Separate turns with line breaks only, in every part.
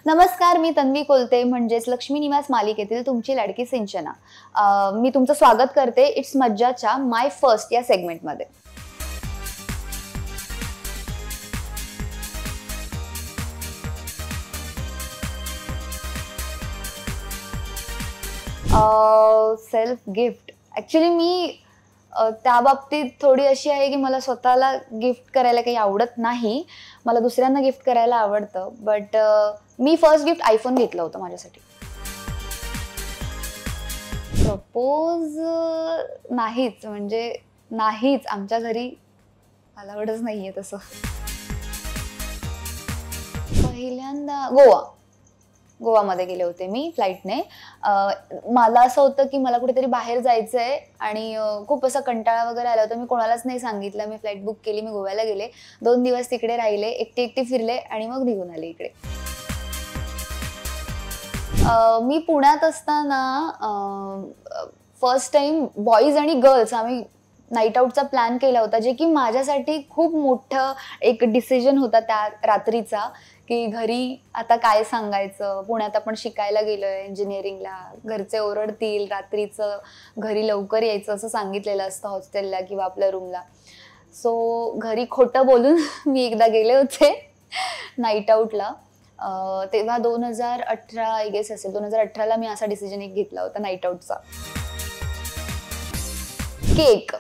नमस्कार, मी तन्वी कोलते म्हणजेच लक्ष्मी निवास मालिकेतील तुमची लाडकी सिंचना। मी तुमचं स्वागत करते इट्स मज्जाच्या माय फर्स्ट या सेगमेंटमध्ये। सेल्फ गिफ्ट ॲक्च्युली मी त्या बाबतीत थोडी अशी आहे की मला स्वतःला गिफ्ट करायला काही आवडत नाही, मला दुसऱ्यांना गिफ्ट करायला आवडतं। But me first gift iPhone घेतलं होतं माझ्यासाठी। प्रपोज नाहीच, म्हणजे नाहीच, आमच्या घरी अलाउडच नाहीये तसं। पहिल्यांदा गोवामध्ये गेले होते मी फ्लाईटने। मला असं होतं की मला कुठेतरी बाहेर जायचंय आणि खूप असा कंटाळा वगैरे आला होता। मी कोणालाच नाही सांगितलं, मी फ्लाईट बुक केली, मी गोव्याला गेले, 2 दिवस तिकडे राहिले, एकटी फिरले आणि मग निघून आले इकडे। मी पुण्यात असताना फर्स्ट टाइम बॉईज आणि गर्ल्स आम्ही नाईट आउटचा प्लॅन केला होता, जे की माझ्यासाठी खूप मोठं एक डिसिजन होता त्या रात्रीचा, की घरी आता काय सांगायचं। पुण्यात आपण शिकायला गेलोय इंजिनिअरिंगला, घरचे ओरडतील, रात्रीचं घरी लवकर यायचं असं सांगितलेलं असतं हॉस्टेलला किंवा आपल्या रूमला। सो घरी खोटं बोलून मी एकदा गेले होते नाईट आउटला। तेव्हा 2018 आय गेस असेल, 2018ला मी असा डिसिजन एक घेतला होता नाईट आउटचा। केक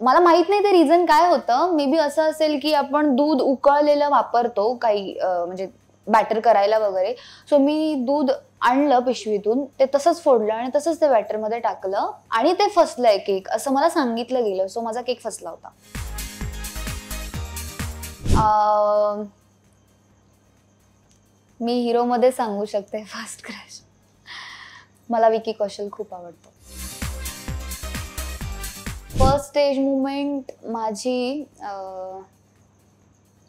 मला माहित नाही ते रिझन काय होतं, मे बी असं असेल की आपण दूध उकळलेलं वापरतो काही म्हणजे बॅटर करायला वगैरे। सो मी दूध आणलं पिशवीतून, ते तसंच फोडलं आणि तसंच ते बॅटरमध्ये टाकलं आणि ते फसलंय केक असं मला सांगितलं गेलं। सो माझा केक फसला होता। मी हिरोमध्ये सांगू शकते फर्स्ट क्रश, मला विकी कौशल खूप आवडतो। फर्स्ट स्टेज मुवमेंट माझी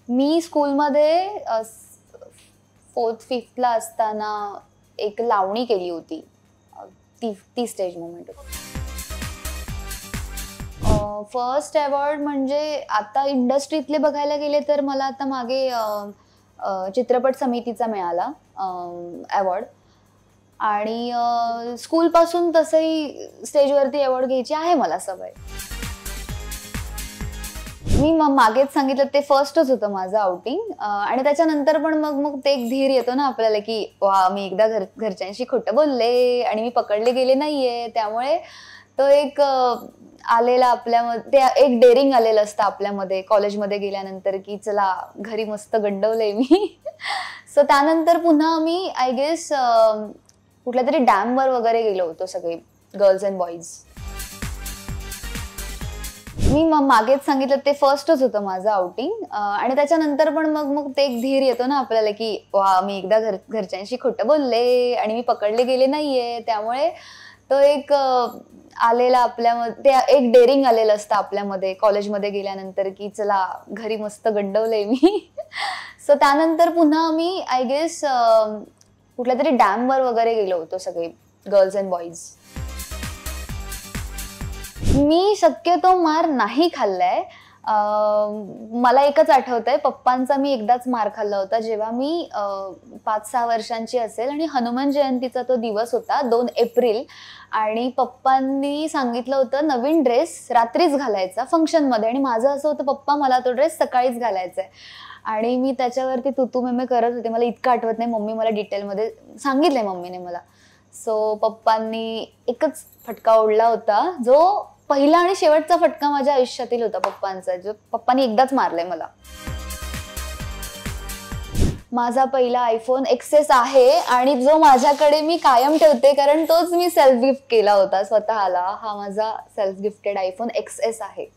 मी स्कूलमध्ये 4th 5thला असताना एक लावणी केली होती, ती स्टेज मुवमेंट होती। फर्स्ट अवॉर्ड म्हणजे आता इंडस्ट्रीतले बघायला गेले तर मला आता मागे चित्रपट समितीचा मिळाला अवॉर्ड, आणि स्कूलपासून तसंही स्टेजवरती अवॉर्ड घ्यायची आहे मला सवय। मी मागेच सांगितलं ते फर्स्टच होतं माझं आउटिंग, आणि त्याच्यानंतर पण मग ते एक धीर येतो ना आपल्याला की वा, मी एकदा घरच्यांशी खोटं बोलले आणि मी पकडले गेले नाहीये, त्यामुळे तो एक आलेला आपल्यामध्ये, ते एक डेअरिंग आलेलं असतं आपल्यामध्ये कॉलेजमध्ये गेल्यानंतर की चला घरी मस्त गंडवलंय मी। सो त्यानंतर पुन्हा मी आय गेस कुठल्या तरी डॅमवर वगैरे गेलो होतो सगळे गर्ल्स अँड बॉईज। मी मागेच सांगितलं ते फर्स्टच होतं माझं आउटिंग, आणि त्याच्यानंतर पण मग ते एक धीर येतो ना आपल्याला की वा, मी एकदा घरच्यांशी खोटं बोलले आणि मी पकडले गेले नाहीये, त्यामुळे तो एक आलेला आपल्यामध्ये, ते एक डेअरिंग आलेलं असतं आपल्यामध्ये कॉलेजमध्ये गेल्यानंतर की चला घरी मस्त गंडवलंय मी। सो त्यानंतर पुन्हा मी आय गेस कुठल्या तरी डॅमवर वगैरे गेलो होतो सगळे गर्ल्स अँड बॉईज। मी शक्यतो मार नाही खाल्लाय, मला एकच आठवतंय, पप्पांचा मी एकदाच मार खाल्ला होता जेव्हा मी 5-6 वर्षांची असेल, आणि हनुमान जयंतीचा तो दिवस होता 2 एप्रिल, आणि पप्पांनी सांगितलं होतं नवीन ड्रेस रात्रीच घालायचा फंक्शनमध्ये, आणि माझं असं होतं पप्पा मला तो ड्रेस सकाळीच घालायचा आहे, आणि मी त्याच्यावरती तुतू मेमे करत होते। मला इतकं आठवत नाही, मम्मी मला डिटेलमध्ये सांगितलंय मम्मीने मला। सो पप्पांनी एकच फटका ओढला होता, जो पहिला आणि शेवटचा फटका माझ्या आयुष्यातील होता पप्पांचा, जो पप्पांनी एकदाच मारलाय मला। माझा पहिला आयफोन XS आहे, आणि जो माझ्याकडे मी कायम ठेवते, कारण तोच मी सेल्फ गिफ्ट केला होता स्वतःला। हा माझा सेल्फ गिफ्टेड आयफोन XS आहे।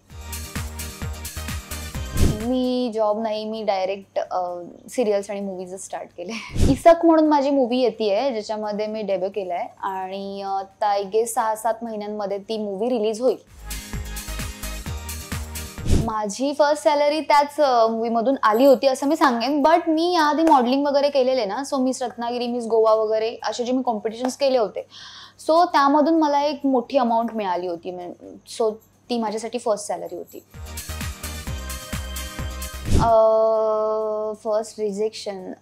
मी जॉब नाही, मी डायरेक्ट सिरियल्स आणि मूवीज स्टार्ट केले। इसक म्हणून माझी मूवी येतेय, ज्याच्यामध्ये मी डेब्यू केलाय, आणि आता आय गेस 6-7 महिन्यांमध्ये ती मूवी रिलीज होईल। माझी फर्स्ट सॅलरी त्याच मूवीमधून आली होती असं मी सांगेन, बट मी याआधी मॉडेलिंग वगैरे केलेले ना, so miss Ratnagiri, miss Goa वगैरे असे जे मी कॉम्पिटिशन्स केले होते, सो त्यामधून मला एक मोठी अमाऊंट मिळाली होती, सो ती माझ्यासाठी फर्स्ट सॅलरी होती। फर्स्ट रिजेक्शन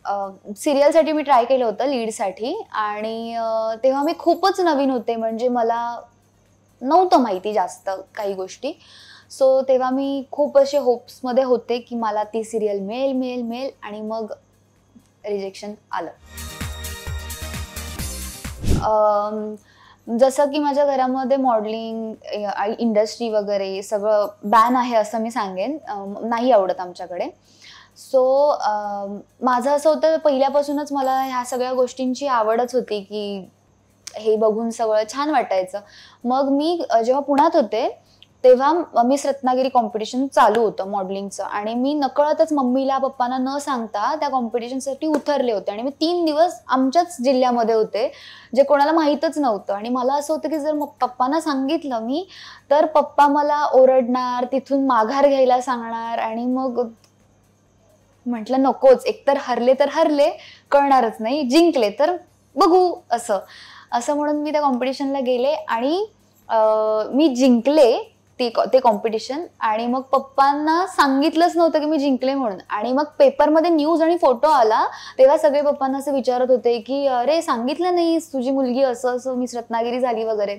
सिरियलसाठी मी ट्राय केलं होतं लीडसाठी आणि तेव्हा मी खूपच नवीन होते, म्हणजे मला नव्हतं माहिती जास्त काही गोष्टी. सो तेव्हा मी खूप असे होप्समध्ये होते की मला ती सिरियल मिळेल मिळेल मिळेल आणि मग रिजेक्शन आलं. जसं की माझ्या घरामध्ये मॉडेलिंग इंडस्ट्री वगैरे सगळं बॅन आहे असं मी सांगेन, नाही आवडत आमच्याकडे. सो माझं असं होतं पहिल्यापासूनच मला ह्या सगळ्या गोष्टींची आवडच होती की हे बघून सगळं छान वाटायचं. मग मी जेव्हा पुण्यात होते तेव्हा मिस रत्नागिरी कॉम्पिटिशन चालू होतं मॉडेलिंगचं आणि मी नकळतच मम्मीला पप्पांना न सांगता त्या कॉम्पिटिशनसाठी उतरले होते आणि मी 3 दिवस आमच्याच जिल्ह्यामध्ये होते, जे कोणाला माहीतच नव्हतं. आणि मला असं होतं की जर मग पप्पांना सांगितलं मी तर पप्पा मला ओरडणार, तिथून माघार घ्यायला सांगणार आणि मग म्हटलं नकोच, एकतर हरले तर हरले, कळणारच नाही, जिंकले तर बघू असं असं म्हणून मी त्या कॉम्पिटिशनला गेले आणि मी जिंकले ते कॉम्पिटिशन. आणि मग पप्पांना सांगितलंच नव्हतं की मी जिंकले म्हणून. आणि मग पेपरमध्ये न्यूज आणि फोटो आला तेव्हा सगळे पप्पांना असं विचारत होते की अरे सांगितलं नाहीस तुझी मुलगी असं असं मिस रत्नागिरी झाली वगैरे.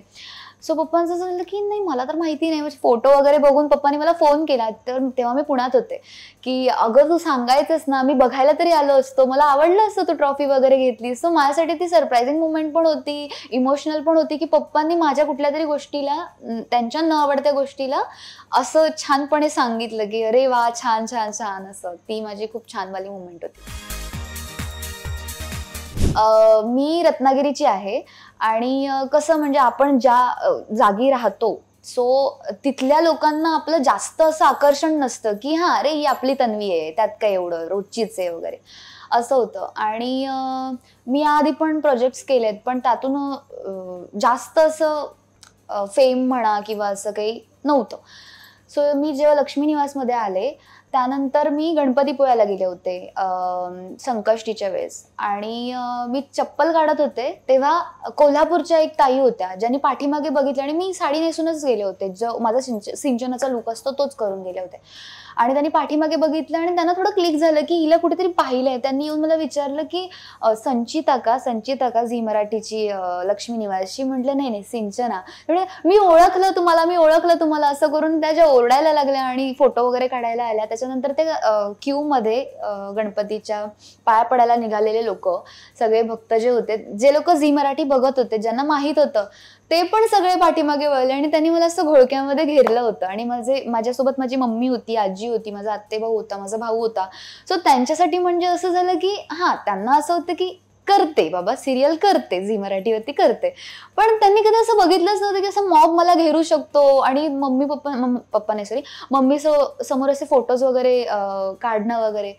सो पप्पांचं असं झालं की नाही मला तर माहिती नाही. म्हणजे फोटो वगैरे बघून पप्पांनी मला फोन केला, तर तेव्हा मी पुण्यात होते की अगं तू सांगायचंस ना, मी बघायला तरी आलो असतो, मला आवडलं असतं तू ट्रॉफी वगैरे घेतली. सो माझ्यासाठी ती सरप्रायझिंग मुवमेंट पण होती, इमोशनल पण होती की पप्पांनी माझ्या कुठल्या तरी गोष्टीला, त्यांच्या न आवडत्या गोष्टीला असं छानपणे सांगितलं की अरे वा छान छान छान असं. ती माझी खूप छानवाली मुवमेंट होती. मी रत्नागिरीची आहे आणि कसं म्हणजे आपण ज्या जागी राहतो सो तिथल्या लोकांना आपलं जास्त असं आकर्षण नसतं की हां अरे ही आपली तन्वी आहे, त्यात काय एवढं, रोजचीच आहे वगैरे असं होतं. आणि मी आधी पण प्रोजेक्ट्स केलेत पण त्यातून जास्त असं फेम म्हणा किंवा असं काही नव्हतं. सो मी जेव्हा लक्ष्मी निवासमध्ये आले त्यानंतर मी गणपतीपुळ्याला गेले होते संकष्टीच्या वेळेस. आणि मी चप्पल काढत होते तेव्हा कोल्हापूरच्या एक ताई होत्या ज्यांनी पाठीमागे बघितलं आणि मी साडी नेसूनच गेले होते, जो माझा सिंचनाचा लुक असतो तोच करून गेले होते. आणि त्यांनी पाठीमागे बघितलं आणि त्यांना थोडं क्लिक झालं की हिला कुठेतरी पाहिलंय. त्यांनी येऊन मला विचारलं की संचिता का झी मराठीची लक्ष्मी निवासची. म्हटलं नाही नाही सिंचना. मी ओळखलं तुम्हाला असं करून त्या ज्या ओरडायला लागल्या आणि फोटो वगैरे काढायला आल्या. त्याच्यानंतर ते क्यू मध्ये गणपतीच्या पाया पडायला निघालेले लोक सगळे भक्त जे होते, जे लोक झी मराठी बघत होते, ज्यांना माहित होतं ते पण सगळे पाठीमागे वळले आणि त्यांनी मला असं घोळक्यामध्ये घेरलं होतं. आणि माझ्यासोबत माझी मम्मी होती, आजी होती, माझा आत्तेभाऊ होता, माझा भाऊ होता. सो त्यांच्यासाठी म्हणजे असं झालं की हा त्यांना असं होतं की करते बाबा सिरियल करते, झी मराठीवरती करते. पण त्यांनी कधी असं बघितलंच नव्हतं की असं मॉब मला घेरू शकतो आणि मम्मी समोर असे फोटोज वगैरे काढणं वगैरे.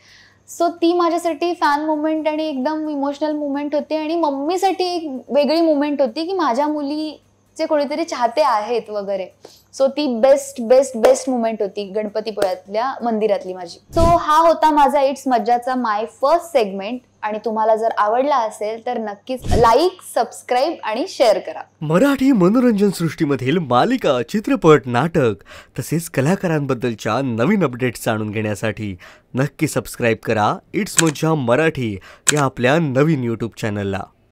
सो ती माझ्यासाठी फॅन मुवमेंट आणि एकदम इमोशनल मुवमेंट होती. आणि मम्मीसाठी एक वेगळी मुवमेंट होती की माझ्या मुलीचे कोणीतरी चाहते आहेत वगैरे. सो ती बेस्ट मुवमेंट होती गणपतीपुळ्यातल्या मंदिरातली माझी. सो हा होता माझा इट्स मज्जाचा माय फर्स्ट सेगमेंट. आणि तुम्हाला जर आवडला असेल तर नक्कीच लाईक, सबस्क्राईब आणि शेअर करा.
मराठी मनोरंजन सृष्टीमधील मालिका, चित्रपट, नाटक तसेच कलाकारांबद्दलच्या नवीन अपडेट्स जाणून घेण्यासाठी नक्की सबस्क्राईब करा इट्स मज्जा मराठी या आपल्या नवीन YouTube चॅनलला.